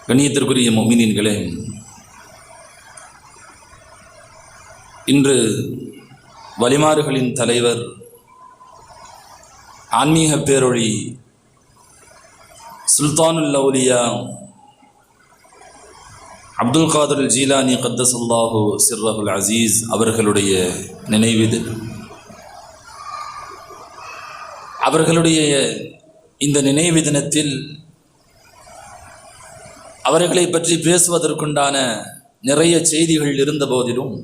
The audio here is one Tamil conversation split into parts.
கண்ணியத்திற்குரிய முஃமினீன்களே, இன்று வலிமார்களின் தலைவர் ஆன்மீக பேரொழி சுல்தானுல் அவுலியா அப்துல் காதிர் ஜீலானி கத்தஸல்லாஹு சிர்ரஹுல் அசீஸ் அவர்களுடைய நினைவு தினம். அவர்களுடைய இந்த நினைவு தினத்தில் அவர்களை பற்றி பேசுவதற்குண்டான நிறைய செய்திகள் இருந்த போதிலும்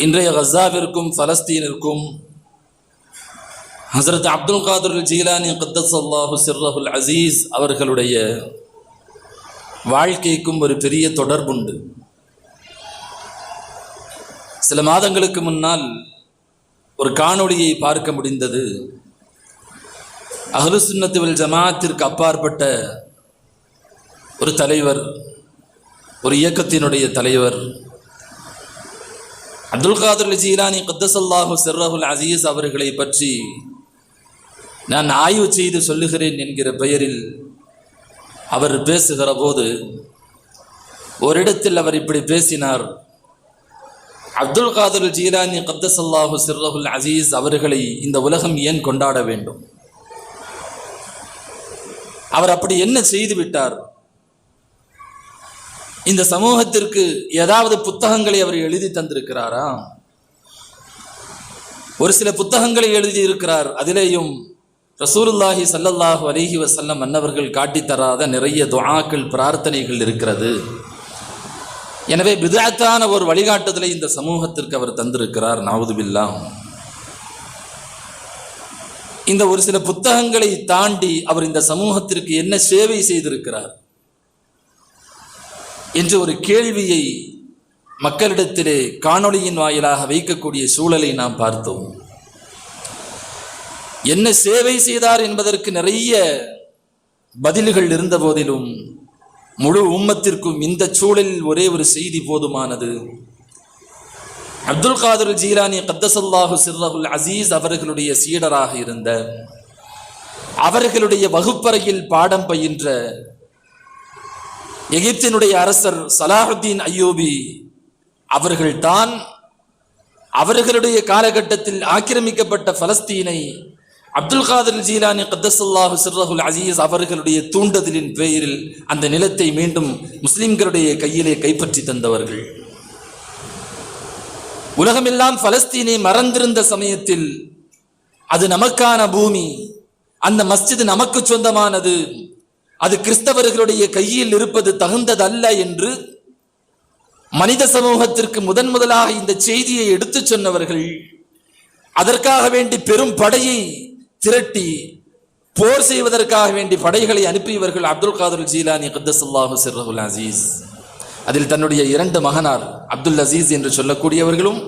இன்றைய கஸாவிற்கும் பலஸ்தீனிற்கும் ஹஸரத் அப்துல் காதிர் ஜீலானி கத்தஸல்லாஹு சிர்ரஹுல் அசீஸ் அவர்களுடைய வாழ்க்கைக்கும் ஒரு பெரிய தொடர்புண்டு. சில மாதங்களுக்கு முன்னால் ஒரு காணொளியை பார்க்க முடிந்தது. அஹ்லுஸ் சுன்னத் வல் ஜமாஅத்திற்கு அப்பாற்பட்ட ஒரு தலைவர், ஒரு இயக்கத்தினுடைய தலைவர் அப்துல் காதிர் ஜீலானி கத்தஸல்லாஹு சிர்ரஹுல் அசீஸ் அவர்களை பற்றி நான் ஆய்வு செய்து சொல்லுகிறேன் என்கிற பெயரில் அவர் பேசுகிற போது ஒரு இடத்தில் அவர் இப்படி பேசினார்: அப்துல் காதிர் ஜீலானி கத்தஸல்லாஹு சிர்ரஹுல் அசீஸ் அவர்களை இந்த உலகம் ஏன் கொண்டாட வேண்டும்? அவர் அப்படி என்ன செய்து விட்டார்? இந்த சமூகத்திற்கு ஏதாவது புத்தகங்களை அவர் எழுதி தந்திருக்கிறாரா? ஒரு சில புத்தகங்களை எழுதி இருக்கிறார். அதிலேயும் ரசூலுல்லாஹி ஸல்லல்லாஹு அலைஹி வஸல்லம் அன்னவர்கள் காட்டித்தராத நிறைய துஆக்கள், பிரார்த்தனைகள் இருக்கிறது. எனவே பித்அத்தான ஒரு வழிகாட்டுதலை இந்த சமூகத்திற்கு அவர் தந்திருக்கிறார். நஅூது பில்லாஹ். இந்த ஒரு சில புத்தகங்களை தாண்டி அவர் இந்த சமூகத்திற்கு என்ன சேவை செய்திருக்கிறார் என்று ஒரு கேள்வியை மக்களிடத்திலே காணொளியின் வாயிலாக வைக்கக்கூடிய சூழலை நாம் பார்த்தோம். என்ன சேவை செய்தார் என்பதற்கு நிறைய பதில்கள் இருந்த போதிலும் முழு உம்மத்திற்கும் இந்த சூழலில் ஒரே ஒரு செய்தி போதுமானது. அப்துல் காதிர் ஜீலானி கத்தஸல்லாஹு சிர்ரஹுல் அசீஸ் அவர்களுடைய சீடராக இருந்த, அவர்களுடைய வகுப்பறையில் பாடம் பயின்ற எகிப்தினுடைய அரசர் சலாஹுத்தீன் அய்யூபி அவர்கள்தான் அவர்களுடைய காலகட்டத்தில் ஆக்கிரமிக்கப்பட்ட பலஸ்தீனை அப்துல் காதிர் ஜீலானி கத்தஸல்லாஹு சிர்ரஹுல் அசீஸ் அவர்களுடைய தூண்டுதலின் பெயரில் அந்த நிலத்தை மீண்டும் முஸ்லிம்களுடைய கையிலே கைப்பற்றி தந்தவர்கள். உலகமெல்லாம் பலஸ்தீனை மறந்திருந்த சமயத்தில் அது நமக்கான பூமி, அந்த மஸ்ஜித் நமக்கு சொந்தமானது, அது கிறிஸ்தவர்களுடைய கையில் இருப்பது தகுந்ததல்ல என்று மனித சமூகத்திற்கு முதலாக இந்த செய்தியை எடுத்து சொன்னவர்கள், அதற்காக வேண்டி பெரும் படையை திரட்டி போர் செய்வதற்காக வேண்டி படைகளை அனுப்பியவர்கள் அப்துல் காதிர் ஜீலானி கத்தஸல்லாஹு சிர்ரஹுல் அசீஸ். அதில் தன்னுடைய இரண்டு மகனார் அப்துல் அசீஸ் என்று சொல்லக்கூடியவர்களும்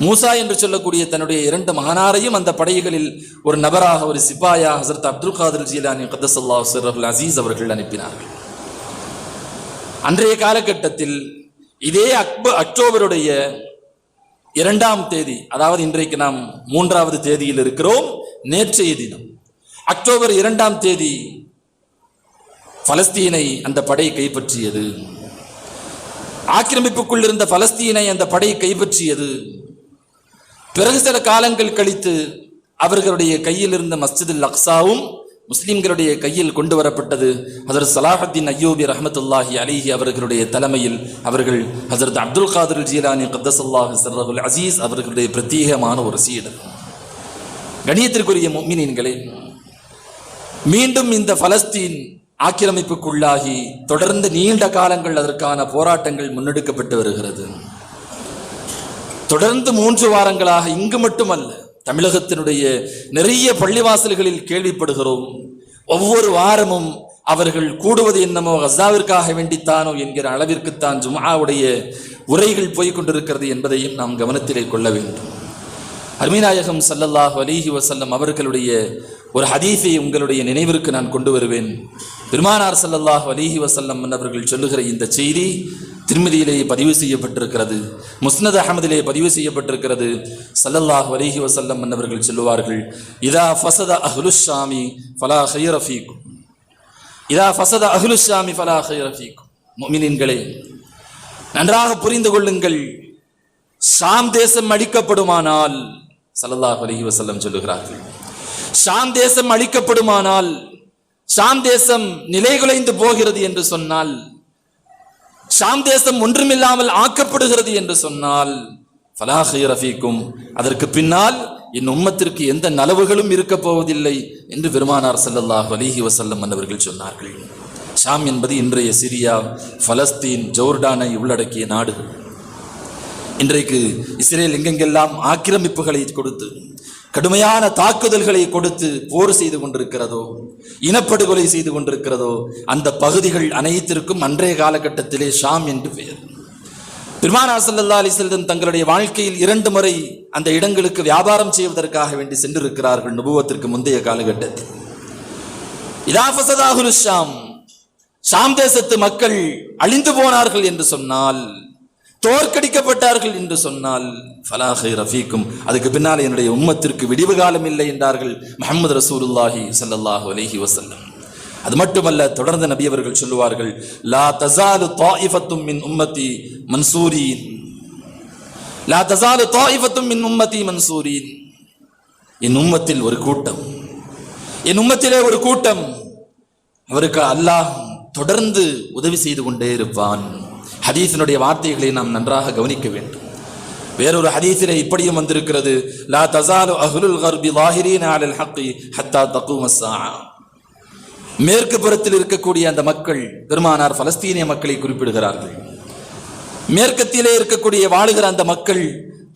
மூசா என்று சொல்லக்கூடிய தன்னுடைய இரண்டு மகனாரையும் அந்த படைகளில் ஒரு நபராக, ஒரு சிப்பாயாக ஹஸரத் அப்துல் காதிர் ஜீலானி கத்தஸல்லாஹு சிர்ரஹுல் அசீஸ் அவர்கள் அனுப்பினார்கள். அன்றைய காலகட்டத்தில் இதே அக்டோபருடைய 2ஆம் தேதி, அதாவது இன்றைக்கு நாம் 3வது தேதியில் இருக்கிறோம், நேற்றைய தினம் அக்டோபர் 2ஆம் தேதி பலஸ்தீனை அந்த படை கைப்பற்றியது. ஆக்கிரமிப்புக்குள் இருந்த பலஸ்தீனை அந்த படை கைப்பற்றியது. பிறகு சில காலங்கள் கழித்து அவர்களுடைய கையில் இருந்த மஸ்ஜிதுல் அக்ஸாவும் முஸ்லிம்களுடைய கையில் கொண்டு வரப்பட்டது. ஹஸரத் ஸலாஹுத்தீன் அய்யூபி ரஹ்மத்துல்லாஹி அலைஹி அவர்களுடைய தலைமையில் அவர்கள் ஹஸரத் அப்துல் காதிர் ஜீலானி கத்தஸல்லாஹு சிர்ரஹுல் அசீஸ் அவர்களுடைய பிரத்யேகமான ஒரு சீடர். கண்ணியத்திற்குரிய முஃமினீன்களே, மீண்டும் இந்த பலஸ்தீன் ஆக்கிரமிப்புக்குள்ளாகி தொடர்ந்து நீண்ட காலங்கள் அதற்கான போராட்டங்கள் முன்னெடுக்கப்பட்டு வருகிறது. தொடர்ந்து 3 வாரங்களாக இங்கு மட்டுமல்ல, தமிழகத்தினுடைய நிறைய பள்ளிவாசல்களில் கேள்விப்படுகிறோம். ஒவ்வொரு வாரமும் அவர்கள் கூடுவது என்னமோ கஸாவிற்காக வேண்டித்தானோ என்கிற அளவிற்குத்தான் ஜும்ஆவுடைய உரைகள் போய்கொண்டிருக்கிறது என்பதையும் நாம் கவனத்திலே கொள்ள வேண்டும். அருமைநாயகம் ஸல்லல்லாஹு அலைஹி வஸல்லம் அவர்களுடைய ஒரு ஹதீஸை உங்களுடைய நினைவிற்கு நான் கொண்டு வருவேன். பெருமானார் ஸல்லல்லாஹு அலைஹி வஸல்லம் அவர்கள் சொல்லுகிற இந்த செய்தி திருமிதியிலே பதிவு செய்யப்பட்டிருக்கிறது, முஸ்னத் அஹமதிலே பதிவு செய்யப்பட்டிருக்கிறது. ஸல்லல்லாஹு அலைஹி வஸல்லம் அவர்கள் சொல்லுவார்கள், இதா ஃபஸத அஹ்லுஷ் ஷாமி ஃபலா ഖൈറ ஃபீக்கும். இதா ஃபஸத அஹ்லு ஷாமி ஃபலா கைர ஃபீக்கும். முஃமினீன்களே, நன்றாக புரிந்து கொள்ளுங்கள், ஷாம் தேசம் அழிக்கப்படுமானால், ஸல்லல்லாஹு அலைஹி வஸல்லம் சொல்லுகிறார்கள், ஷாம் தேசம் அழிக்கப்படுமானால், ஷாம் தேசம் நிலைகுலைந்து போகிறது என்று சொன்னால், ஷாம் தேசம் ஒன்றுமில்லாமல் ஆக்கப்படுகிறது என்று சொன்னால், ஃபலா கைர ஃபீக்கும், அதற்கு பின்னால் என் உம்மத்திற்கு எந்த நலவுகளும் இருக்க போவதில்லை என்று பெருமானார் ஸல்லல்லாஹு அலைஹி வஸல்லம் அவர்கள் சொன்னார்கள். ஷாம் என்பது இன்றைய சிரியா, பலஸ்தீன், ஜோர்டானை உள்ளடக்கிய நாடுகள். இன்றைக்கு இஸ்ரேல் எங்கெங்கெல்லாம் ஆக்கிரமிப்புகளை கொடுத்து, கடுமையான தாக்குதல்களை கொடுத்து போர் செய்து கொண்டிருக்கிறதோ, இனப்படுகொலை செய்து கொண்டிருக்கிறதோ, அந்த பகுதிகள் அனைத்திற்கும் அன்றைய காலகட்டத்திலே ஷாம் என்று பெயர். பெருமானார் ஸல்லல்லாஹு அலைஹி வஸல்லம் தங்களுடைய வாழ்க்கையில் 2 முறை அந்த இடங்களுக்கு வியாபாரம் செய்வதற்காக வேண்டி சென்றிருக்கிறார்கள் நபுவத்திற்கு முந்தைய காலகட்டத்தில். இதா ஃபஸத அஹ்லு ஷாம், ஷாம் தேசத்து மக்கள் அழிந்து போனார்கள் என்று சொன்னால், தோற்கடிக்கப்பட்டார்கள் என்று சொன்னால், ஃபலா கைர ஃபீக்கும், அதுக்கு பின்னால் என்னுடைய உம்மத்திற்கு விடிவு காலம் இல்லை என்றார்கள் முஹம்மது ரசூலுல்லாஹி ஸல்லல்லாஹு அலைஹி வஸல்லம். அது மட்டுமல்ல, தொடர்ந்து நபி அவர்கள் சொல்லுவார்கள், லா தஸாலு தாயிஃபத்தும் மின் உம்மத்தி மன்சூரீன், லா தஸாலு தாயிஃபத்தும் மின் உம்மத்தி மன்சூரீன், என் உம்மத்தில் ஒரு கூட்டம், என் உம்மத்திலே ஒரு கூட்டம், அவருக்கு அல்லாஹ் தொடர்ந்து உதவி செய்து கொண்டே இருப்பான். ஹதீஸினுடைய வார்த்தைகளை நாம் நன்றாக கவனிக்க வேண்டும். வேறொரு ஹதீஸிலே இப்படியும் வந்திருக்கிறது, லா தஸாலு அஹ்லுல் கர்பி ஸாஹிரீன அலல் ஹக்கி ஹத்தா தகூம ஸாஅ. மேற்கு புறத்தில் இருக்கக்கூடிய அந்த மக்கள், பெருமானார் பலஸ்தீனிய மக்களை குறிப்பிடுகிறார்கள், மேற்கத்திலே இருக்கக்கூடிய வாழுகிற அந்த மக்கள்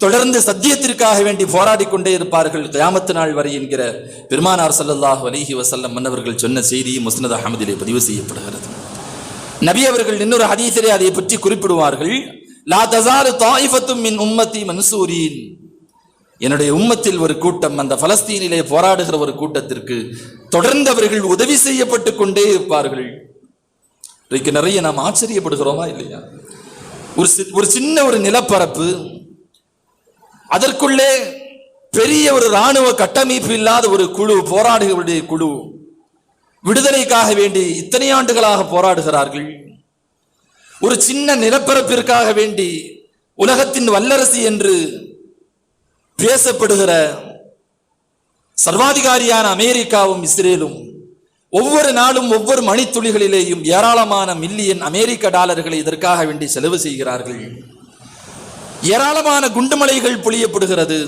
தொடர்ந்து சத்தியத்திற்காக வேண்டி போராடி கொண்டே இருப்பார்கள் கியாமத் நாள் வரை என்கிற பெருமானார் ஸல்லல்லாஹு அலைஹி வஸல்லம் மன்னவர்கள் சொன்ன செய்தி முஸ்னத் அஹ்மதிலே பதிவு செய்யப்படுகிறது. நபி அவர்கள் இன்னொரு ஹதீஸிலே அதை பற்றி குறிப்பிடுவார்கள், லா தஸாலு தாயிஃபத்தும் மின் உம்மத்தி மன்சூரீன், என்னுடைய உம்மத்தில் ஒரு கூட்டம், அந்த பலஸ்தீனிலே போராடுகிற ஒரு கூட்டத்திற்கு தொடர்ந்து அவர்கள் உதவி செய்யப்பட்டு கொண்டே இருப்பார்கள். இன்றைக்கு நிறைய நாம் ஆச்சரியப்படுகிறோமா இல்லையா? ஒரு சின்ன ஒரு நிலப்பரப்பு, அதற்குள்ளே பெரிய ஒரு இராணுவ கட்டமைப்பு இல்லாத ஒரு குழு, போராடுகளுடைய குழு, விடுதலைக்காக வேண்டி இத்தனை ஆண்டுகளாக போராடுகிறார்கள். ஒரு சின்ன நிலப்பரப்பிற்காக வேண்டி உலகத்தின் வல்லரசு என்று பேசப்படுகிற சர்வாதிகாரியான அமெரிக்காவும் இஸ்ரேலும் ஒவ்வொரு நாளும் ஒவ்வொரு மணித்துளிகளிலேயும் ஏராளமான மில்லியன் அமெரிக்க டாலர்களை இதற்காக வேண்டி செலவு செய்கிறார்கள். ஏராளமான குண்டுமலைகள் பொழியப்படுகிறது.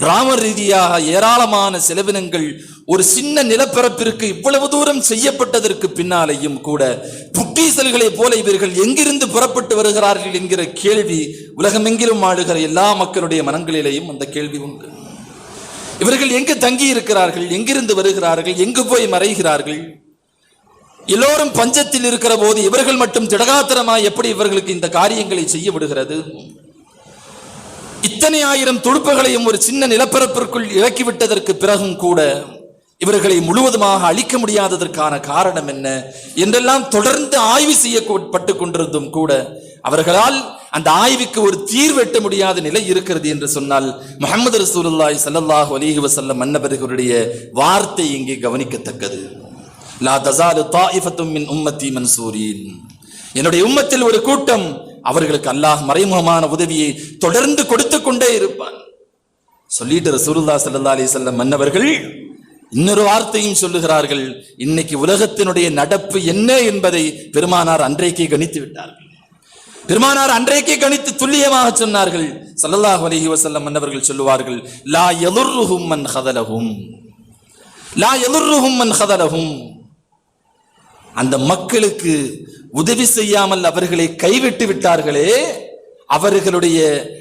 ராம ரீதியாக ஏராளமான செலவினங்கள் ஒரு சின்ன நிலப்பரப்பிற்கு இவ்வளவு தூரம் செய்யப்பட்டதற்கு பின்னாலேயும் கூட புட்டீசல்களை போல இவர்கள் எங்கிருந்து புறப்பட்டு வருகிறார்கள் என்கிற கேள்வி உலகமெங்கிலும் ஆளுகிற எல்லா மக்களுடைய மனங்களிலேயும் அந்த கேள்வி உண்டு. இவர்கள் எங்கு தங்கி இருக்கிறார்கள், எங்கிருந்து வருகிறார்கள், எங்கு போய் மறைகிறார்கள்? எல்லோரும் பஞ்சத்தில் இருக்கிற போது இவர்கள் மட்டும் திடகாத்திரமாய் எப்படி இவர்களுக்கு இந்த காரியங்களை செய்ய விடுகிறது? இத்தனை ஆயிரம் துடுப்புகளையும் ஒரு சின்ன நிலப்பரப்பிற்குள் இறக்கிவிட்டதற்கு பிறகும் கூட இவர்களை முழுவதுமாக அழிக்க முடியாததற்கான காரணம் என்ன என்றெல்லாம் தொடர்ந்து ஆய்வு செய்யப்பட்டு கொண்டிருந்தும் கூட அவர்களால் அந்த ஆய்வுக்கு ஒரு தீர்வெட்ட முடியாத நிலை இருக்கிறது என்று சொன்னால் முஹம்மது ரசூலுல்லாஹி ஸல்லல்லாஹு அலைஹி வஸல்லம் அன்னவர்களுடைய வார்த்தை இங்கே கவனிக்கத்தக்கது. லா தஸாலு தாயிஃபத்தும் மின் உம்மத்தி மன்சூரீன், என்னுடைய உம்மத்தில் ஒரு கூட்டம், அவர்களுக்கு அல்லாஹ் மறைமுகமான உதவியை தொடர்ந்து கொடுத்து கொண்டே இருப்பான். சொல்லிட்டு ரசூலுல்லாஹி ஸல்லல்லாஹு அலைஹி வஸல்லம் மன்னவர்கள் இன்னொரு வார்த்தையும் சொல்லுகிறார்கள். இன்னைக்கு உலகத்தினுடைய நடப்பு என்ன என்பதை பெருமானார் அன்றைக்கே கணித்து விட்டார்கள். பெருமானார் அன்றைக்கே கணித்து துல்லியமாக சொன்னார்கள். ஸல்லல்லாஹு அலைஹி வஸல்லம் மன்னவர்கள் சொல்லுவார்கள், லா யதுர்ருஹும் மன் ஹதலஹும், லா யதுர்ருஹும் மன் ஹதலஹும், அந்த மக்களுக்கு உதவி செய்யாமல் அவர்களை கைவிட்டு விட்டார்களே,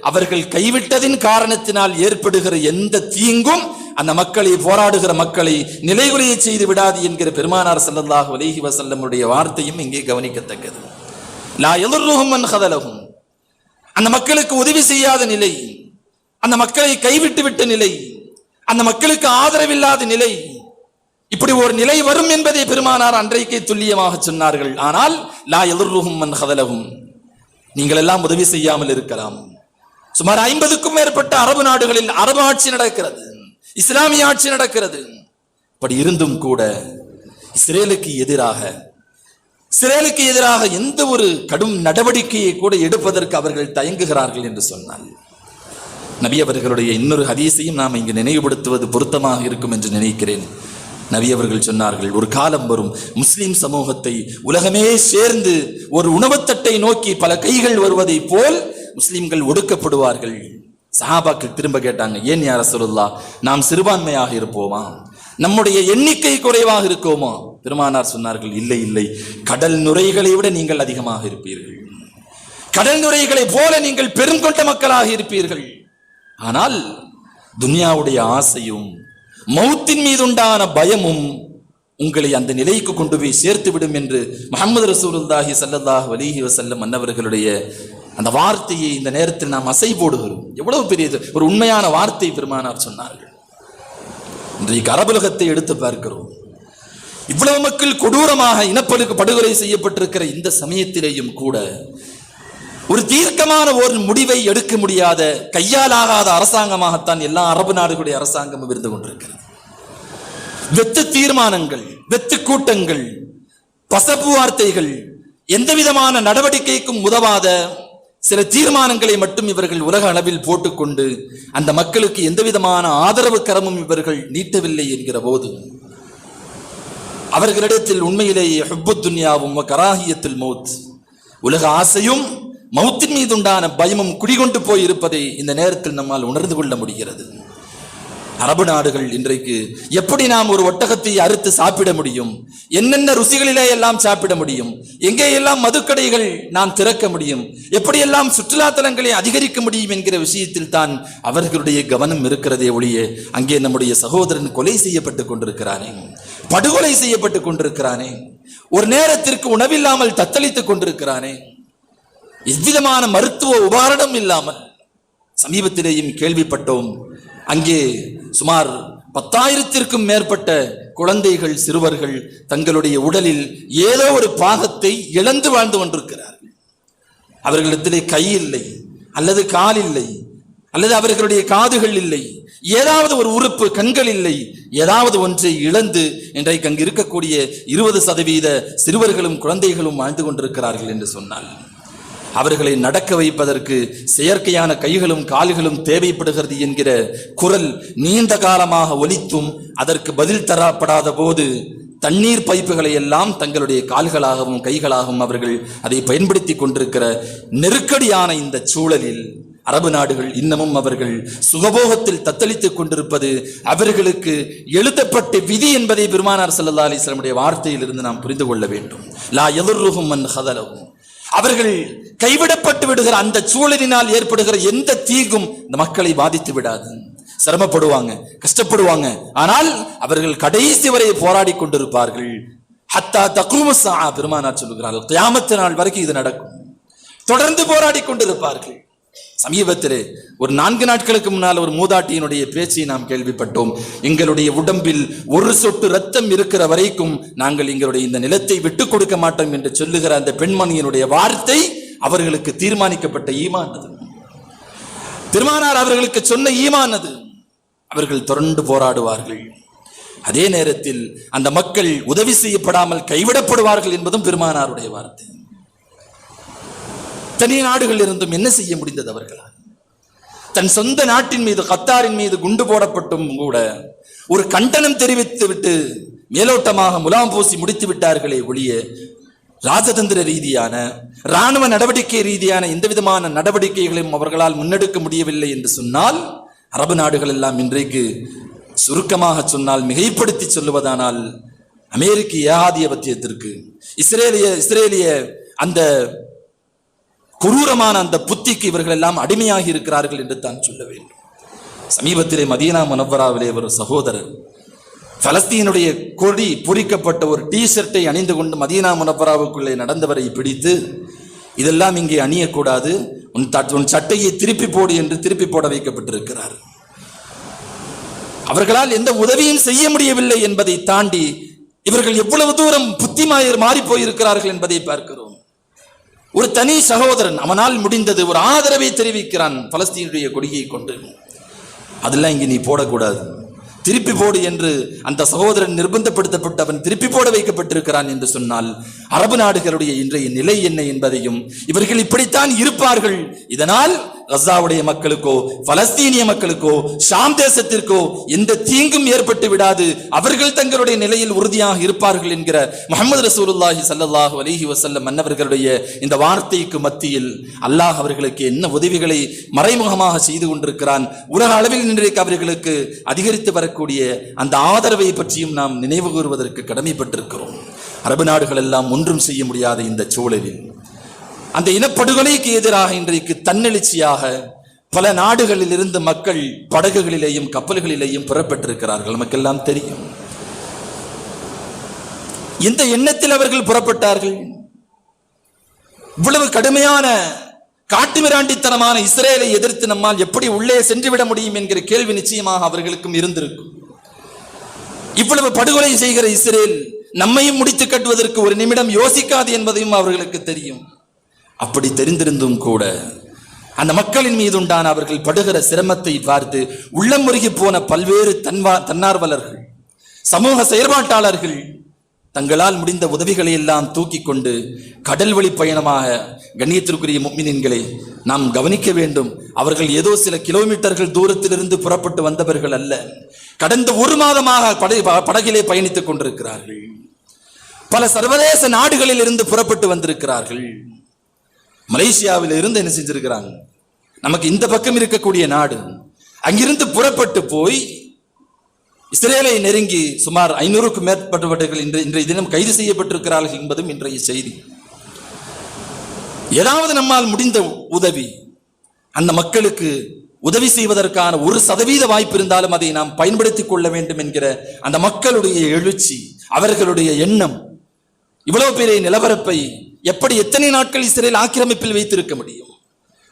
அவர்கள் கைவிட்டதின் காரணத்தினால் ஏற்படுகிற எந்த தீங்கும் அந்த மக்களை, போராடுகிற மக்களை நிலைகுலைய செய்து விடாது என்கிற பெருமானார் ஸல்லல்லாஹு அலைஹி வஸல்லமுடைய வார்த்தையும் இங்கே கவனிக்கத்தக்கது. லா யதுர்ருஹும் மன் ஹதலஹும், அந்த மக்களுக்கு உதவி செய்யாத நிலை, அந்த மக்களை கைவிட்டு விட்ட நிலை, அந்த மக்களுக்கு ஆதரவில்லாத நிலை, இப்படி ஒரு நிலை வரும் என்பதை பெருமானார் அன்றைக்கே துல்லியமாக சொன்னார்கள். ஆனால் லா யதுர்ருஹும் மன் ஹதலஹும், நீங்கள் எல்லாம் உதவி செய்யாமல் இருக்கலாம். சுமார் 50க்கும் மேற்பட்ட அரபு நாடுகளில் அரபு ஆட்சி நடக்கிறது, இஸ்லாமிய ஆட்சி நடக்கிறது. அப்படி இருந்தும் கூட இஸ்ரேலுக்கு எதிராக எந்த ஒரு கடும் நடவடிக்கையை கூட எடுப்பதற்கு அவர்கள் தயங்குகிறார்கள் என்று சொன்னார். நபி அவர்களுடைய இன்னொரு ஹதீஸையும் நாம் இங்கு நினைவுபடுத்துவது பொருத்தமாக இருக்கும் என்று நினைக்கிறேன். நபி அவர்கள் சொன்னார்கள், ஒரு காலம் வரும் முஸ்லிம் சமூகத்தை உலகமே சேர்ந்து ஒரு உணவுத்தட்டை நோக்கி பல கைகள் வருவதை போல் முஸ்லிம்கள் ஒடுக்கப்படுவார்கள். சஹாபாக்கள் திரும்ப கேட்டாங்க, ஏன் யா ரசூலுல்லாஹ், நாம் சிறுபான்மையாக இருப்போமா, நம்முடைய எண்ணிக்கை குறைவாக இருக்கோமா? பெருமானார் சொன்னார்கள், இல்லை இல்லை, கடல் நுரைகளை விட நீங்கள் அதிகமாக இருப்பீர்கள், கடல் நுரைகளை போல நீங்கள் பெருங்கொண்ட மக்களாக இருப்பீர்கள். ஆனால் துன்யாவுடைய ஆசையும் மௌத்தின் மீது உண்டான பயமும் உங்களை அந்த நிலைக்கு கொண்டு போய் சேர்த்து விடும் என்று முஹம்மது ரசூலுல்லாஹி ஸல்லல்லாஹு அலைஹி வஸல்லம் அன்னவர்களுடைய அந்த வார்த்தையை இந்த நேரத்தில் நாம் அசை போடுகிறோம். எவ்வளவு பெரியது ஒரு உண்மையான வார்த்தை பெருமானார் சொன்னார்கள். இன்றைக்கு அரபுலகத்தை எடுத்து பார்க்கிறோம். இவ்வளவு மக்கள் கொடூரமாக படுகொலை செய்யப்பட்டிருக்கிற இந்த சமயத்திலேயும் கூட ஒரு தீர்க்கமான ஒரு முடிவை எடுக்க முடியாத, கையால் ஆகாத அரசாங்கமாகத்தான் எல்லா அரபு நாடுகளுடைய அரசாங்கமும் இருந்து கொண்டிருக்கிறது. வெத்து தீர்மானங்கள், வெத்து கூட்டங்கள், பசப்பு வார்த்தைகள், எந்த விதமான நடவடிக்கைக்கும் உதவாத சில தீர்மானங்களை மட்டும் இவர்கள் உலக அளவில் போட்டுக்கொண்டு அந்த மக்களுக்கு எந்த விதமான ஆதரவு கரமும் இவர்கள் நீட்டவில்லை என்கிற போது அவர்களிடத்தில் உண்மையிலேயே ஹுப்புத் துன்யாவும் கராஹியத்துல் மௌத், உலக ஆசையும் மௌத்தின் மீது உண்டான பயமும் குடிகொண்டு போய் இருப்பதை இந்த நேரத்தில் நம்மால் உணர்ந்து கொள்ள முடிகிறது. அரபு நாடுகள் இன்றைக்கு எப்படி நாம் ஒரு ஒட்டகத்தை அறுத்து சாப்பிட முடியும், என்னென்ன ருசிகளிலே எல்லாம் சாப்பிட முடியும், எங்கே எல்லாம் மதுக்கடைகள் நாம் திறக்க முடியும், எப்படியெல்லாம் சுற்றுலா தலங்களை அதிகரிக்க முடியும் என்கிற விஷயத்தில் தான் அவர்களுடைய கவனம் இருக்கிறதே ஒழிய அங்கே நம்முடைய சகோதரன் கொலை செய்யப்பட்டு கொண்டிருக்கிறானே, படுகொலை செய்யப்பட்டு கொண்டிருக்கிறானே, ஒரு நேரத்திற்கு உணவில்லாமல் தத்தளித்துக் கொண்டிருக்கிறானே, எவ்விதமான மருத்துவ உபகரணம் இல்லாமல். சமீபத்திலேயும் கேள்விப்பட்டோம், அங்கே சுமார் 10,000-க்கும் மேற்பட்ட குழந்தைகள், சிறுவர்கள் தங்களுடைய உடலில் ஏதோ ஒரு பாகத்தை இழந்து வாழ்ந்து கொண்டிருக்கிறார்கள். அவர்களிடத்திலே கை இல்லை, அல்லது கால் இல்லை, அல்லது அவர்களுடைய காதுகள் இல்லை, ஏதாவது ஒரு உறுப்பு, கண்கள் இல்லை, ஏதாவது ஒன்றை இழந்து இன்றைக்கு அங்கு இருக்கக்கூடிய 20% சிறுவர்களும் குழந்தைகளும் வாழ்ந்து கொண்டிருக்கிறார்கள் என்று சொன்னால் அவர்களை நடக்க வைப்பதற்கு செயற்கையான கைகளும் கால்களும் தேவைப்படுகிறது என்கிற குரல் நீண்ட காலமாக ஒலித்தும் அதற்கு பதில் தரப்படாத போது தண்ணீர் பைப்புகளை எல்லாம் தங்களுடைய கால்களாகவும் கைகளாகவும் அவர்கள் அதை பயன்படுத்தி கொண்டிருக்கிற நெருக்கடியான இந்த சூழலில் அரபு நாடுகள் இன்னமும் அவர்கள் சுகபோகத்தில் தத்தளித்துக் கொண்டிருப்பது அவர்களுக்கு எழுதப்பட்ட விதி என்பதை பெருமானார் ஸல்லல்லாஹு அலைஹி வஸல்லம் வார்த்தையிலிருந்து நாம் புரிந்து கொள்ள வேண்டும். லா யதுர்ருஹும் மன் ஹதலஹும், அவர்கள் கைவிடப்பட்டு விடுகிற அந்த சூழலினால் ஏற்படுகிற எந்த தீங்கும் இந்த மக்களை பாதித்து விடாது. சிரமப்படுவாங்க, கஷ்டப்படுவாங்க, ஆனால் அவர்கள் கடைசி வரை போராடி கொண்டிருப்பார்கள். ஹத்தா தகூமு ஸஆ, பெருமானார் சொல்கிறார்கள், கியாமத் நாள் வரைக்கும் இது நடக்கும், தொடர்ந்து போராடி கொண்டிருப்பார்கள். சமீபத்திலே ஒரு 4 நாட்களுக்கு முன்னால் ஒரு மூதாட்டியினுடைய பேச்சை நாம் கேள்விப்பட்டோம். எங்களுடைய உடம்பில் ஒரு சொட்டு ரத்தம் இருக்கிற வரைக்கும் நாங்கள் எங்களுடைய இந்த நிலத்தை விட்டுக் கொடுக்க மாட்டோம் என்று சொல்லுகிற அந்த பெண்மணியினுடைய வார்த்தை அவர்களுக்கு தீர்மானிக்கப்பட்ட ஈமான் அது. பெருமானார் அவர்களுக்கு சொன்ன ஈமான் அது. அவர்கள் தொடர்ந்து போராடுவார்கள். அதே நேரத்தில் அந்த மக்கள் உதவி செய்யப்படாமல் கைவிடப்படுவார்கள் என்பதும் பெருமானாருடைய வார்த்தை. தனி நாடுகள் இருந்தும் என்ன செய்ய முடிந்தது அவர்களால்? தன் சொந்த நாட்டின் மீது, கத்தாரின் மீது குண்டு போடப்பட்டும் கூட ஒரு கண்டனம் தெரிவித்து விட்டு மேலோட்டமாக முலாம் பூசி முடித்து விட்டார்களே ஒழிய ராஜதந்திர ரீதியான, இராணுவ நடவடிக்கை ரீதியான எந்த விதமான நடவடிக்கைகளையும் அவர்களால் முன்னெடுக்க முடியவில்லை என்று சொன்னால், அரபு நாடுகள் எல்லாம் இன்றைக்கு சுருக்கமாக சொன்னால், மிகைப்படுத்தி சொல்லுவதானால், அமெரிக்க ஏகாதிபத்தியத்திற்கு, இஸ்ரேலிய அந்த குரூரமான அந்த புத்திக்கு இவர்கள் எல்லாம் அடிமையாகி இருக்கிறார்கள் என்று தான் சொல்ல வேண்டும். சமீபத்திலே மதீனா முனவ்வராவிலே ஒரு சகோதரர் பலஸ்தீனுடைய கொடி பொறிக்கப்பட்ட ஒரு டி-ஷர்ட்டை அணிந்து கொண்டு மதீனா முனவ்வராவுக்குள்ளே நடந்தவரை பிடித்து, இதெல்லாம் இங்கே அணியக்கூடாது, உன் சட்டையை திருப்பி போடு என்று திருப்பி போட வைக்கப்பட்டிருக்கிறார். அவர்களால் எந்த உதவியும் செய்ய முடியவில்லை என்பதை தாண்டி இவர்கள் எவ்வளவு தூரம் புத்திமாயர் மாறி போயிருக்கிறார்கள் என்பதை பார்க்கிறோம். ஒரு தனி சகோதரன் அவனால் முடிந்தது ஒரு ஆதரவை தெரிவிக்கிறான் பலஸ்தீனுடைய கொடியை கொண்டு. அதெல்லாம் இங்கே நீ போடக்கூடாது, திருப்பி போடு என்று அந்த சகோதரன் நிர்பந்தப்படுத்தப்பட்டு அவன் திருப்பி போட வைக்கப்பட்டிருக்கிறான் என்று சொன்னால் அரபு நாடுகளுடைய இன்றைய நிலை என்ன என்பதையும் இவர்கள் இப்படித்தான் இருப்பார்கள். இதனால் கஸாவுடைய மக்களுக்கோ பலஸ்தீனிய மக்களுக்கோ ஷாம் தேசத்திற்கோ எந்த தீங்கும் ஏற்பட்டு விடாது, அவர்கள் தங்களுடைய நிலையில் உறுதியாக இருப்பார்கள் என்கிற முஹம்மது ரசூலுல்லாஹி ஸல்லல்லாஹு அலைஹி வஸல்லம் அன்னவர்களுடைய இந்த வார்த்தைக்கு மத்தியில் அல்லாஹ் அவர்களுக்கு என்ன உதவிகளை மறைமுகமாக செய்து கொண்டிருக்கிறான். உலக அளவில் இன்றைக்கு அவர்களுக்கு அதிகரித்து வரக்கூடிய அந்த ஆதரவை பற்றியும் நாம் நினைவு கூறுவதற்கு கடமைப்பட்டிருக்கிறோம். அரபு நாடுகள் எல்லாம் ஒன்றும் செய்ய முடியாத இந்த சூழலில் அந்த இனப்படுகொலைக்கு எதிராக இன்றைக்கு தன்னெழுச்சியாக பல நாடுகளில் இருந்து மக்கள் படகுகளிலேயும் கப்பல்களிலேயும் புறப்பட்டிருக்கிறார்கள். நமக்கெல்லாம் தெரியும் இந்த எண்ணத்தில் அவர்கள் புறப்பட்டார்கள். இவ்வளவு கடுமையான காட்டுமிராண்டித்தனமான இஸ்ரேலை எதிர்த்து நம்மால் எப்படி உள்ளே சென்றுவிட முடியும் என்கிற கேள்வி நிச்சயமாக அவர்களுக்கும் இருந்திருக்கும். இவ்வளவு படுகொலை செய்கிற இஸ்ரேல் நம்மையும் முடித்து கட்டுவதற்கு ஒரு நிமிடம் யோசிக்காது என்பதையும் அவர்களுக்கு தெரியும். அப்படி தெரிந்திருந்தும் கூட அந்த மக்களின் மீது உண்டான அவர்கள் படுகிற சிரமத்தை பார்த்து உள்ளம் முருகி போன பல்வேறு தன்னார்வலர்கள், சமூக செயற்பாட்டாளர்கள் தங்களால் முடிந்த உதவிகளை எல்லாம் தூக்கி கொண்டு கடல் வழி பயணமாக, கண்ணியத்திற்குரிய முஃமினீன்களே நாம் கவனிக்க வேண்டும், அவர்கள் ஏதோ சில கிலோமீட்டர்கள் தூரத்திலிருந்து புறப்பட்டு வந்தவர்கள் அல்ல. கடந்த ஒரு மாதமாக படகிலே பயணித்துக் கொண்டிருக்கிறார்கள். பல சர்வதேச நாடுகளில் இருந்து புறப்பட்டு வந்திருக்கிறார்கள். மலேசியாவில் இருந்து என்ன செஞ்சிருக்கிறாங்க, நமக்கு இந்த பக்கம் இருக்கக்கூடிய நாடு, அங்கிருந்து புறப்பட்டு போய் இஸ்ரேலை நெருங்கி சுமார் 500க்கும் மேற்பட்டவர்கள் இன்றைய தினம் கைது செய்யப்பட்டிருக்கிறார்கள் என்பதும் இன்றைய செய்தி. ஏதாவது நம்மால் முடிந்த உதவி, அந்த மக்களுக்கு உதவி செய்வதற்கான 1% வாய்ப்பு இருந்தாலும் அதை நாம் பயன்படுத்திக் கொள்ள வேண்டும் என்கிற அந்த மக்களுடைய எழுச்சி, அவர்களுடைய எண்ணம், இவ்வளவு பெரிய நிலவரப்பை எப்படி எத்தனை நாட்கள் இஸ்ரேல் ஆக்கிரமிப்பில் வைத்திருக்க முடியும்?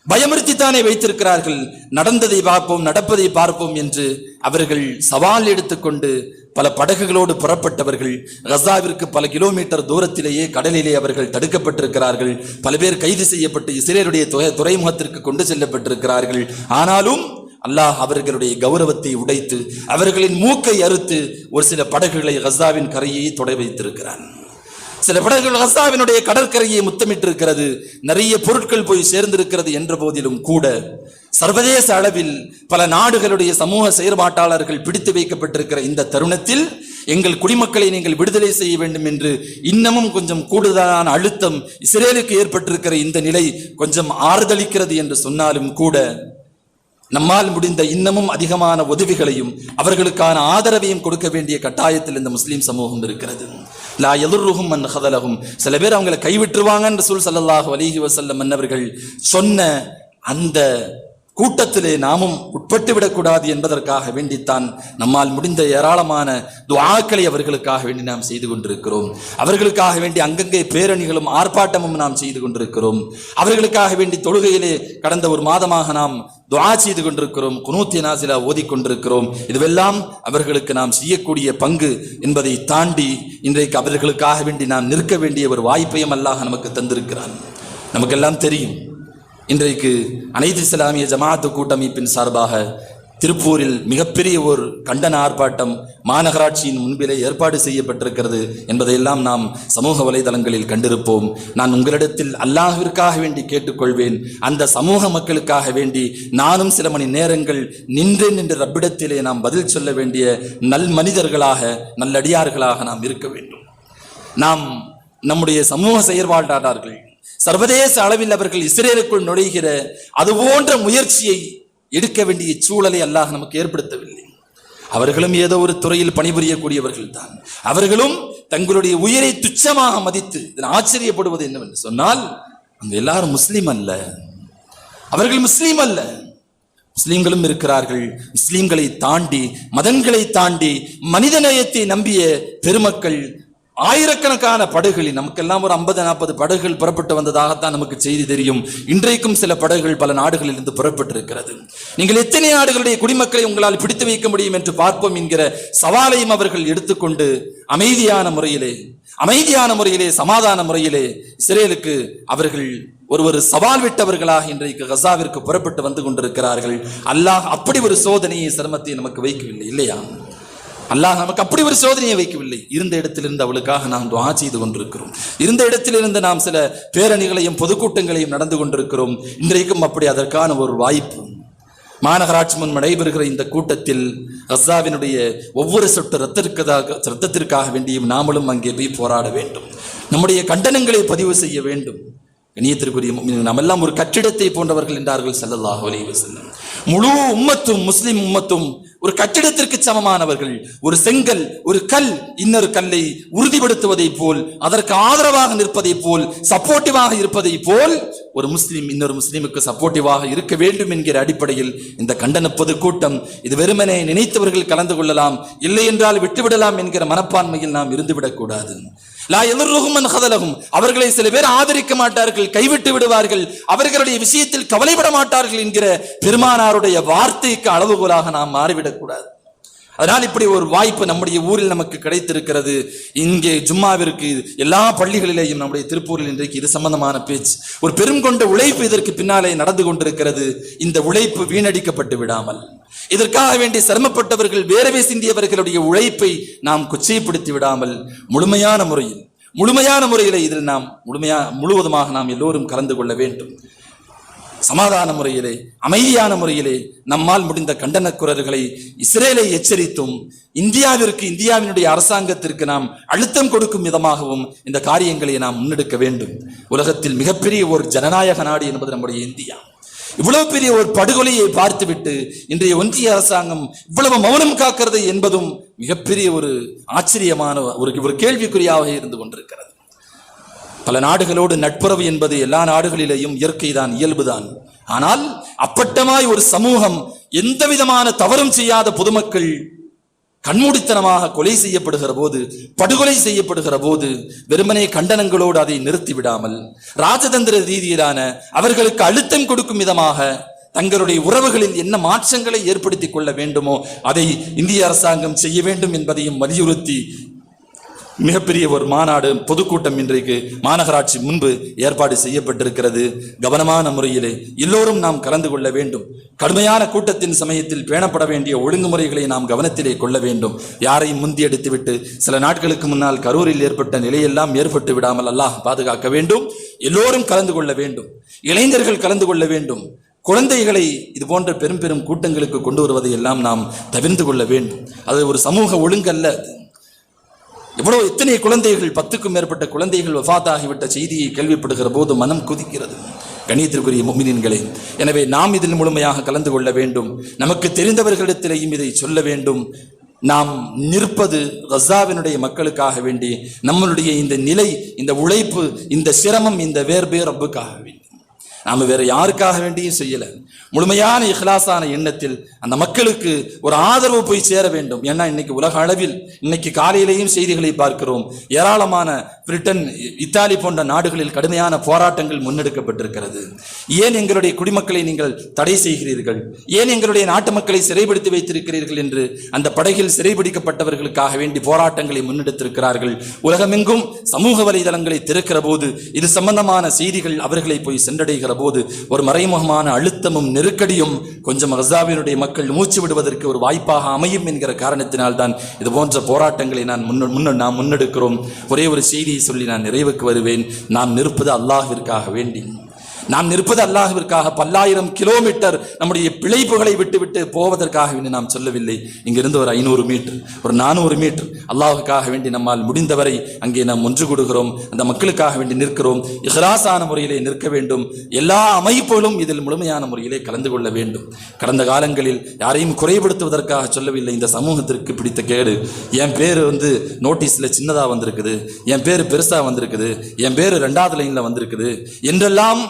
பயமுறுத்தித்தானே வைத்திருக்கிறார்கள். நடந்ததை பார்ப்போம், நடப்பதை பார்ப்போம் என்று அவர்கள் சவால் எடுத்துக்கொண்டு பல படகுகளோடு புறப்பட்டவர்கள் கஸாவிற்கு பல கிலோமீட்டர் தூரத்திலேயே கடலிலே அவர்கள் தடுக்கப்பட்டிருக்கிறார்கள். பல பேர் கைது செய்யப்பட்டு இஸ்ரேலுடைய துறைமுகத்திற்கு கொண்டு செல்லப்பட்டிருக்கிறார்கள். ஆனாலும் அல்லாஹ் அவர்களுடைய கௌரவத்தை உடைத்து அவர்களின் மூக்கை அறுத்து ஒரு சில படகுகளை கஸாவின் கரையை தொட வைத்திருக்கிறான். சில படகுகள் கஸாவினுடைய கடற்கரையை முத்தமிட்டிருக்கிறது. நிறைய பொருட்கள் போய் சேர்ந்திருக்கிறது என்ற போதிலும் கூட சர்வதேச அளவில் பல நாடுகளுடைய சமூக செயற்பாட்டாளர்கள் பிடித்து வைக்கப்பட்டிருக்கிற இந்த தருணத்தில் எங்கள் குடிமக்களை நீங்கள் விடுதலை செய்ய வேண்டும் என்று இன்னமும் கொஞ்சம் கூடுதலான அழுத்தம் இஸ்ரேலுக்கு ஏற்பட்டிருக்கிற இந்த நிலை கொஞ்சம் ஆறுதளிக்கிறது என்று சொன்னாலும் கூட நம்மால் முடிந்த இன்னமும் அதிகமான உதவிகளையும் அவர்களுக்கான ஆதரவையும் கொடுக்க வேண்டிய கட்டாயத்தில் இந்த முஸ்லீம் சமூகம் இருக்கிறது. லா யதுர்ருஹும் மன் ஹதலஹும், சில பேர் அவங்களை கைவிட்டுருவாங்கன்னு ரசூல் ஸல்லல்லாஹு அலைஹி வஸல்லம் அன்னவர்கள் சொன்ன அந்த கூட்டத்திலே நாமும் உட்பட்டு விடக்கூடாது என்பதற்காக வேண்டித்தான் நம்மால் முடிந்த ஏராளமான துஆக்களை அவர்களுக்காக வேண்டி நாம் செய்து கொண்டிருக்கிறோம். அவர்களுக்காக வேண்டி அங்கங்கே பேரணிகளும் ஆர்ப்பாட்டமும் நாம் செய்து கொண்டிருக்கிறோம். அவர்களுக்காக வேண்டி தொழுகையிலே கடந்த ஒரு மாதமாக நாம் துஆ செய்து கொண்டிருக்கிறோம், குனூத் நாஸிலா ஓதிக்கொண்டிருக்கிறோம். இதுவெல்லாம் அவர்களுக்கு நாம் செய்யக்கூடிய பங்கு என்பதை தாண்டி இன்றைக்கு அவர்களுக்காக வேண்டி நாம் நிற்க வேண்டிய ஒரு வாய்ப்பையும் அல்லாஹ் நமக்கு தந்திருக்கிறான். நமக்கெல்லாம் தெரியும், இன்றைக்கு அனைத்து இஸ்லாமிய ஜமாஅத்து கூட்டமைப்பின் சார்பாக திருப்பூரில் மிகப்பெரிய ஒரு கண்டன ஆர்ப்பாட்டம் மாநகராட்சியின் முன்பிலே ஏற்பாடு செய்யப்பட்டிருக்கிறது என்பதையெல்லாம் நாம் சமூக வலைதளங்களில் கண்டிருப்போம். நான் உங்களிடத்தில் அல்லாஹ்விற்காக வேண்டி கேட்டுக்கொள்வேன், அந்த சமூக மக்களுக்காக வேண்டி நானும் சில மணி நேரங்கள் நின்று ரப்பிடத்திலே நாம் பதில் சொல்ல வேண்டிய நல் மனிதர்களாக, நல்லடியார்களாக நாம் இருக்க வேண்டும். நாம் நம்முடைய சமூக செயற்பாட்டாளர்கள் சர்வதேச அளவில் அவர்கள் இஸ்ரேலுக்குள் நுழைகிற அது போன்ற முயற்சியை எடுக்க வேண்டிய சூழலை அல்லாஹ் நமக்கு ஏற்படுத்தவில்லை. அவர்களும் ஏதோ ஒரு துறையில் பணிபுரியக்கூடியவர்கள் தான். அவர்களும் தங்களுடைய உயிரை துச்சமாக மதித்து ஆச்சரியப்படுவது என்னவென்று சொன்னால், அந்த எல்லாரும் முஸ்லீம் அல்ல, அவர்கள் முஸ்லீம் அல்ல. முஸ்லீம்களும் இருக்கிறார்கள். முஸ்லீம்களை தாண்டி, மதங்களை தாண்டி, மனிதநேயத்தை நம்பிய பெருமக்கள் ஆயிரக்கணக்கான படகுகளில், நமக்கெல்லாம் ஒரு 50-40 படகுகள் புறப்பட்டு வந்ததாகத்தான் நமக்கு செய்தி தெரியும். இன்றைக்கும் சில படகுகள் பல நாடுகளில் இருந்து புறப்பட்டிருக்கிறது. நீங்கள் எத்தனை நாடுகளுடைய குடிமக்களை உங்களால் பிடித்து வைக்க முடியும் என்று பார்ப்போம் என்கிற சவாலையும் அவர்கள் எடுத்துக்கொண்டு அமைதியான முறையிலே சமாதான முறையிலே இஸ்ரேலுக்கு அவர்கள் ஒரு சவால் விட்டவர்களாக இன்றைக்கு கஸாவிற்கு புறப்பட்டு வந்து கொண்டிருக்கிறார்கள். அல்லாஹ் அப்படி ஒரு சோதனையை சிரமத்தை நமக்கு வைக்கவில்லை இல்லையா? அல்லாஹ் நமக்கு அப்படி ஒரு சோதனையை வைக்கவில்லை. இருந்த இடத்திலிருந்து அவளுக்காக நாம் துஆ செய்து கொண்டிருக்கிறோம். இருந்த இடத்திலிருந்து நாம் சில பேரணிகளையும் பொதுக்கூட்டங்களையும் நடந்து கொண்டிருக்கிறோம். இன்றைக்கும் அப்படி அதற்கான ஒரு வாய்ப்பு. மாநகராட்சி முன் நடைபெறுகிற இந்த கூட்டத்தில் கஸாவினுடைய ஒவ்வொரு சொட்டு ரத்தத்திற்காக வேண்டியும் நாமளும் அங்கே போய் போராட வேண்டும். நம்முடைய கண்டனங்களை பதிவு செய்ய வேண்டும். கண்ணியத்திற்குரிய நாம் எல்லாம் ஒரு கட்டிடத்தை போன்றவர்கள் என்றார்கள் ஸல்லல்லாஹு அலைஹி வஸல்லம். முழு உம்மத்தும், முஸ்லிம் உம்மத்தும் ஒரு கட்டிடத்திற்கு சமமானவர்கள். ஒரு செங்கல், ஒரு கல் இன்னொரு கல்லை உறுதிப்படுத்துவதை போல், அதற்கு ஆதரவாக நிற்பதை போல், சப்போர்ட்டிவாக இருப்பதை போல் ஒரு முஸ்லிம் இன்னொரு முஸ்லிமுக்கு சப்போர்ட்டிவாக இருக்க வேண்டும் என்கிற அடிப்படையில் இந்த கண்டன பொதுக்கூட்டம். இது வெறுமனே நினைத்தவர்கள் கலந்து கொள்ளலாம், இல்லை என்றால் விட்டுவிடலாம் என்கிற மனப்பான்மையில் நாம் இருந்துவிடக்கூடாது. லா யதுர்ருஹும் மன் ஹதலஹும், அவர்களை சில பேர் ஆதரிக்க மாட்டார்கள், கைவிட்டு விடுவார்கள், அவர்களுடைய விஷயத்தில் கவலைப்பட மாட்டார்கள் என்கிற பெருமானாருடைய வார்த்தைக்கு அளவுகோலாக நாம் மாறிவிடக் கூடாது. அதனால் இப்படி ஒரு வாய்ப்பு நம்முடைய ஊரில் நமக்கு கிடைத்திருக்கிறது. இங்கே ஜும்மாவிற்கு எல்லா பள்ளிகளிலேயும், நம்முடைய திருப்பூரில் இன்றைக்கு இது சம்பந்தமான பேச்சு, ஒரு பெரும் கொண்ட உழைப்பு இதற்கு பின்னாலே நடந்து கொண்டிருக்கிறது. இந்த உழைப்பு வீணடிக்கப்பட்டு விடாமல், இதற்காக வேண்டி சிரமப்பட்டவர்கள், வேறவே சிந்தியவர்களுடைய உழைப்பை நாம் கொச்சைப்படுத்தி விடாமல் முழுமையான முறையில் இதில் நாம் முழுவதுமாக நாம் எல்லோரும் கலந்து கொள்ள வேண்டும். சமாதான முறையிலே, அமைதியான முறையிலே நம்மால் முடிந்த கண்டன குரல்களை இஸ்ரேலை எச்சரித்தும், இந்தியாவினுடைய அரசாங்கத்திற்கு நாம் அழுத்தம் கொடுக்கும் விதமாகவும் இந்த காரியங்களை நாம் முன்னெடுக்க வேண்டும். உலகத்தில் மிகப்பெரிய ஒரு ஜனநாயக நாடு என்பது நம்முடைய இந்தியா. இவ்வளவு பெரிய ஒரு படுகொலையை பார்த்துவிட்டு இன்றைய ஒன்றிய அரசாங்கம் இவ்வளவு மௌனம் காக்கிறது என்பதும் மிகப்பெரிய ஒரு ஆச்சரியமான ஒரு கேள்விக்குறியாக இருந்து கொண்டிருக்கிறது. பல நாடுகளோடு நட்புறவு என்பது எல்லா நாடுகளிலேயும் இயற்கைதான், இயல்புதான். ஆனால் அப்பட்டமாய் ஒரு சமூகம், எந்த விதமான தவறும் செய்யாத பொதுமக்கள் கண்மூடித்தனமாக கொலை செய்யப்படுகிற போது, படுகொலை செய்யப்படுகிற போது, வெறுமனே கண்டனங்களோடு அதை நிறுத்திவிடாமல் ராஜதந்திர ரீதியிலான அவர்களுக்கு அழுத்தம் கொடுக்கும் விதமாக தங்களுடைய உறவுகளில் என்ன மாற்றங்களை ஏற்படுத்திக் கொள்ள வேண்டுமோ அதை இந்திய அரசாங்கம் செய்ய வேண்டும் என்பதையும் வலியுறுத்தி மிகப்பெரிய ஒரு மாநாடு, பொதுக்கூட்டம் இன்றைக்கு மாநகராட்சி முன்பு ஏற்பாடு செய்யப்பட்டிருக்கிறது. கவனமான முறையிலே எல்லோரும் நாம் கலந்து கொள்ள வேண்டும். கடுமையான கூட்டத்தின் சமயத்தில் பேணப்பட வேண்டிய ஒழுங்குமுறைகளை நாம் கவனத்திலே கொள்ள வேண்டும். யாரையும் முந்தி எடுத்துவிட்டு சில நாட்களுக்கு முன்னால் கரூரில் ஏற்பட்ட நிலையெல்லாம் ஏற்பட்டு விடாமல் அல்லாஹ் பாதுகாக்க வேண்டும். எல்லோரும் கலந்து கொள்ள வேண்டும். இளைஞர்கள் கலந்து கொள்ள வேண்டும். குழந்தைகளை இது போன்ற பெரும் பெரும் கூட்டங்களுக்கு கொண்டு வருவதை எல்லாம் நாம் தவிர்த்து கொள்ள வேண்டும். அது ஒரு சமூக ஒழுங்கல்ல. எத்தனை குழந்தைகள், 10க்கும் மேற்பட்ட குழந்தைகள் வஃபாத்தாகிவிட்ட செய்தியை கேள்விப்படுகிற போது மனம் கொதிக்கிறது. கண்ணியத்திற்குரிய முஃமினீன்களே, எனவே நாம் இதில் முழுமையாக கலந்து கொள்ள வேண்டும். நமக்கு தெரிந்தவர்களிடத்திலேயும் இதை சொல்ல வேண்டும். நாம் நிற்பது கஸாவினுடைய மக்களுக்காக வேண்டி. நம்மளுடைய இந்த நிலை, இந்த உழைப்பு, இந்த சிரமம், இந்த வேர்பே ரப்புக்காக வேண்டி. நாம் வேற யாருக்காக வேண்டியும் செய்யல. முழுமையான இஹ்லாஸான எண்ணத்தில் அந்த மக்களுக்கு ஒரு ஆதரவு போய் சேர வேண்டும். ஏன்னா இன்னைக்கு உலக அளவில், இன்னைக்கு காலையிலேயும் செய்திகளை பார்க்கிறோம், ஏராளமான பிரிட்டன், இத்தாலி போன்ற நாடுகளில் கடுமையான போராட்டங்கள் முன்னெடுக்கப்பட்டிருக்கிறது. ஏன் எங்களுடைய குடிமக்களை நீங்கள் தடை செய்கிறீர்கள், ஏன் எங்களுடைய நாட்டு மக்களை சிறைப்படுத்தி வைத்திருக்கிறீர்கள் என்று அந்த படகில் சிறைபிடிக்கப்பட்டவர்களுக்காக வேண்டி போராட்டங்களை முன்னெடுத்திருக்கிறார்கள். உலகமெங்கும் சமூக வலைதளங்களை திறக்கிற போது இது சம்பந்தமான செய்திகள் அவர்களை போய் சென்றடைகிற போது ஒரு மறைமுகமான அழுத்தமும் நெருக்கடியும் கொஞ்சம் கஸாவினுடைய மக்கள் மூச்சு விடுவதற்கு ஒரு வாய்ப்பாக அமையும் என்கிற காரணத்தினால்தான் இது போன்ற போராட்டங்களை நாம் முன்னெடுக்கிறோம். ஒரே ஒரு செய்தியை சொல்லி நான் நிறைவுக்கு வருவேன். நாம் நிற்பது அல்லாஹ்விற்காக வேண்டி. நாம் நிற்பது அல்லாஹ்விற்காக. பல்லாயிரம் கிலோமீட்டர் நம்முடைய பிழைப்புகளை விட்டு போவதற்காக வேண்டி நாம் சொல்லவில்லை. இங்கிருந்து ஒரு 500 மீட்டர், ஒரு 400 மீட்டர் அல்லாஹுக்காக வேண்டி நம்மால் முடிந்தவரை அங்கே நாம் ஒன்று கூடுகிறோம். அந்த மக்களுக்காக வேண்டி நிற்கிறோம். இஹ்லாஸான முறையிலே நிற்க வேண்டும். எல்லா அமைப்புகளும் இதில் முழுமையான முறையிலே கலந்து கொள்ள வேண்டும். கடந்த காலங்களில் யாரையும் குறைபடுத்துவதற்காக சொல்லவில்லை. இந்த சமூகத்திற்கு பிடித்த கேடு, என் பேர் நோட்டீஸில் சின்னதாக வந்திருக்குது, என் பேர் பெருசாக வந்திருக்குது, என் பேர் 2வது லைனில் வந்திருக்குது என்றெல்லாம்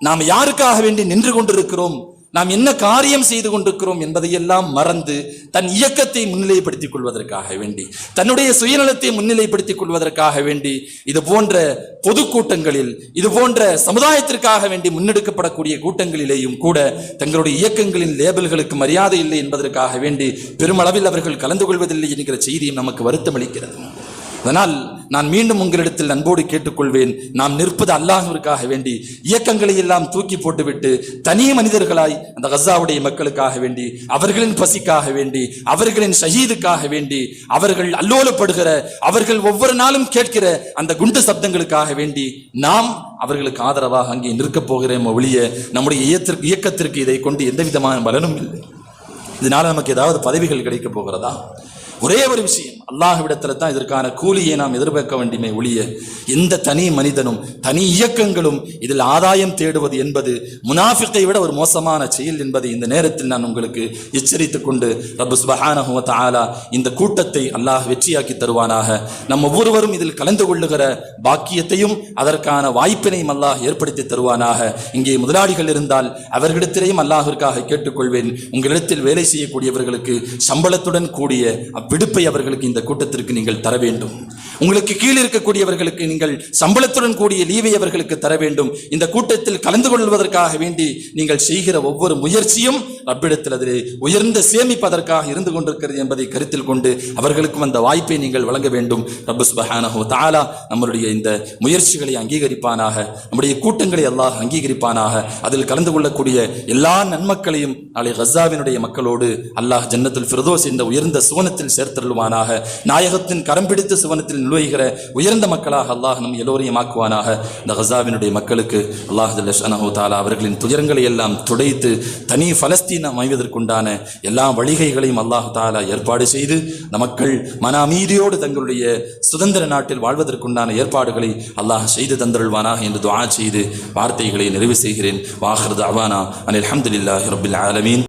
நாம் யாருக்காக வேண்டி நின்று கொண்டிருக்கிறோம், நாம் என்ன காரியம் செய்து கொண்டிருக்கிறோம் என்பதையெல்லாம் மறந்து தன் இயக்கத்தை முன்னிலைப்படுத்திக் கொள்வதற்காக வேண்டி, தன்னுடைய சுயநலத்தை முன்னிலைப்படுத்திக் கொள்வதற்காக வேண்டி இது போன்ற பொதுக்கூட்டங்களில், இது போன்ற சமுதாயத்திற்காக வேண்டி முன்னெடுக்கப்படக்கூடிய கூட்டங்களிலேயும் கூட தங்களுடைய இயக்கங்களின் லேபிள்களுக்கு மரியாதை இல்லை என்பதற்காக வேண்டி பெருமளவில் அவர்கள் கலந்து கொள்வதில்லை என்கிற செய்தியும் நமக்கு வருத்தம் அளிக்கிறது. அதனால் நான் மீண்டும் உங்களிடத்தில் அன்போடு கேட்டுக்கொள்வேன், நாம் நிற்பது அல்லாஹ்விற்காக வேண்டி, இயக்கங்களை எல்லாம் தூக்கி போட்டுவிட்டு தனி மனிதர்களாய் அந்த கஸாவுடைய மக்களுக்காக வேண்டி, அவர்களின் பசிக்காக வேண்டி, அவர்களின் ஷஹீதுக்காக வேண்டி, அவர்கள் அல்லோலப்படுகிற, அவர்கள் ஒவ்வொரு நாளும் கேட்கிற அந்த குண்டு சப்தங்களுக்காக வேண்டி நாம் அவர்களுக்கு ஆதரவாக அங்கே நிற்கப் போகிறோம் ஒழிய நம்முடைய இயக்கத்திற்கு இதை கொண்டு எந்த விதமான பலனும் இல்லை. இதனால நமக்கு ஏதாவது பதவிகள் கிடைக்க போகிறதா? ஒரே ஒரு விஷயம், அல்லாஹ்விடத்துல தான் இதற்கான கூலியை நாம் எதிர்பார்க்க வேண்டுமே ஒழிய எந்த தனி மனிதனும் தனி இயக்கங்களும் இதில் ஆதாயம் தேடுவது என்பது முனாஃபிக்கை விட ஒரு மோசமான செயல் என்பதை இந்த நேரத்தில் நான் உங்களுக்கு எச்சரித்துக் கொண்டு, ரப்பு சுப்ஹானஹு வ தஆலா இந்த கூட்டத்தை அல்லாஹ் வெற்றியாக்கி தருவானாக. நம் ஒவ்வொருவரும் இதில் கலந்து கொள்ளுகிற பாக்கியத்தையும் அதற்கான வாய்ப்பினையும் அல்லாஹ் ஏற்படுத்தி தருவானாக. இங்கே முதலாளிகள் இருந்தால் அவர்களிடத்திலேயும் அல்லாஹ்விற்காக கேட்டுக்கொள்வேன், உங்களிடத்தில் வேலை செய்யக்கூடியவர்களுக்கு சம்பளத்துடன் கூடிய விடுப்பை அவர்களுக்கு இந்த கூட்டத்திற்கு நீங்கள் தர வேண்டும். உங்களுக்கு கீழ் இருக்கக்கூடியவர்களுக்கு நீங்கள் சம்பளத்துடன் கூடிய லீவை அவர்களுக்கு தர வேண்டும். இந்த கூட்டத்தில் கலந்து கொள்வதற்காக வேண்டி நீங்கள் செய்கிற ஒவ்வொரு முயற்சியும் ரப்பிடத்தில் அதிலே உயர்ந்த சேமிப்பதற்காக இருந்து கொண்டிருக்கிறது என்பதை கருத்தில் கொண்டு அவர்களுக்கும் அந்த வாய்ப்பை நீங்கள் வழங்க வேண்டும். ரப்பு சுப்ஹானஹு வ தஆலா நம்முடைய இந்த முயற்சிகளை அங்கீகரிப்பானாக, நம்முடைய கூட்டங்களை அல்லாஹ் அங்கீகரிப்பானாக. அதில் கலந்து கொள்ளக்கூடிய எல்லா நன்மக்களையும் நாளை கஸாவினுடைய மக்களோடு அல்லாஹ் ஜன்னத்துல் ஃபிர்தௌஸ் என்ற உயர்ந்த சுவனத்தில் சேர்த்தருள்வானாக. நாயகத்தின் கரம் பிடித்து சுவனத்தில் நுழைகிற உயர்ந்த மக்களாக அல்லாஹ் நம் எல்லோரையும் ஆக்குவானாக. இந்த கஸாவினுடைய மக்களுக்கு அல்லாஹ் ஜல்ல ஷஅனஹு தஆலா அவர்களின் துயரங்களை எல்லாம் துடைத்து தனி பலஸ்தீன் அமைவதற்குண்டான எல்லா வழிகைகளையும் அல்லாஹ் தஆலா ஏற்பாடு செய்து அந்த மக்கள் மன அமைதியோடு தங்களுடைய சுதந்திர நாட்டில் வாழ்வதற்குண்டான ஏற்பாடுகளை அல்லாஹ் செய்து தந்தருள்வானாக என்று துஆ செய்து வார்த்தைகளை நிறைவு செய்கிறேன். வாஹிர் தஅவானா அனில் ஹம்துலில்லாஹி ரப்பில் ஆலமீன்.